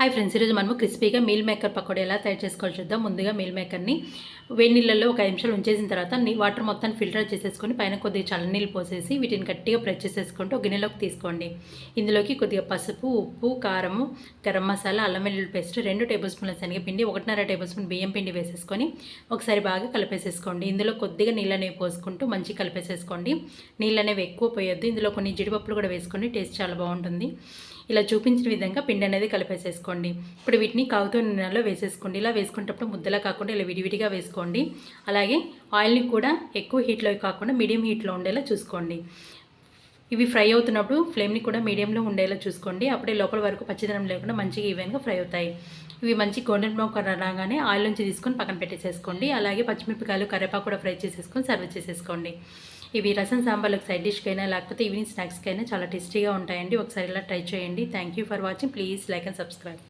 Hi friends, ఈరోజు మనము క్రిస్పీగా మీల్ మేకర్ పకోడీ ఎలా తయారు చేసుకోవాలో చూద్దాం. ముందుగా మీల్ మేకర్ని వేడి నీళ్ళల్లో ఒక 5 నిమిషాలు ఉంచేసిన తర్వాత వాటర్ మొత్తాన్ని ఫిల్టర్ చేసేసుకొని పైన కొద్దిగా చల్లనీళ్ళు పోసేసి వీటిని గట్టిగా ప్రెస్ చేసేసుకుంటూ ఒక గిన్నెలోకి తీసుకోండి. ఇందులోకి కొద్దిగా పసుపు, ఉప్పు, కారము, గరం మసాలా, అల్లం వెల్లుల్లి పేస్ట్, 2 టేబుల్ స్పూన్ల శనగపిండి, 1.5 టేబుల్ స్పూన్ బియ్యం పిండి వేసేసుకొని ఒకసారి బాగా కలిపేసేసుకోండి. ఇందులో కొద్దిగా నీళ్ళు అనేవి పోసుకుంటూ మంచిగా కలిపేసేసుకోండి. నీళ్ళు అనేవి ఎక్కువ పోయొద్దు. ఇందులో కొన్ని జీడిపప్పులు కూడా వేసుకొని టేస్ట్ చాలా బాగుంటుంది. ఇలా చూపించిన విధంగా పిండి అనేది కలిపేసేసుకోండి. ఇప్పుడు వీటిని కాగుతున్న నూనెలో వేసేసుకోండి. ఇలా వేసుకునేటప్పుడు ముద్దలా కాకుండా ఇలా విడివిడిగా వేసుకోండి. అలాగే ఆయిల్ని కూడా ఎక్కువ హీట్లో కాకుండా మీడియం హీట్లో ఉండేలా చూసుకోండి. ఇవి ఫ్రై అవుతున్నప్పుడు ఫ్లేమ్ని కూడా మీడియంలో ఉండేలా చూసుకోండి. అప్పుడే లోపల వరకు పచ్చిదనం లేకుండా మంచిగా ఈవెన్గా ఫ్రై అవుతాయి. ఇవి మంచి గోల్డెన్ బ్రౌన్ కలర్ రాగానే ఆయిల్ నుంచి తీసుకొని పక్కన పెట్టేసేసుకోండి. అలాగే పచ్చిమిరపకాయలు, కరివేపాకు కూడా ఫ్రై చేసేసుకొని సర్వ్ చేసేసుకోండి. ఇవి రసం సాంబార్లకు సైడ్ డిష్కైనా లేకపోతే ఈవినింగ్ స్నాక్స్కైనా చాలా టేస్టీగా ఉంటాయండి. ఒకసారి ఇలా ట్రై చేయండి. Thank you for watching. Please like and subscribe.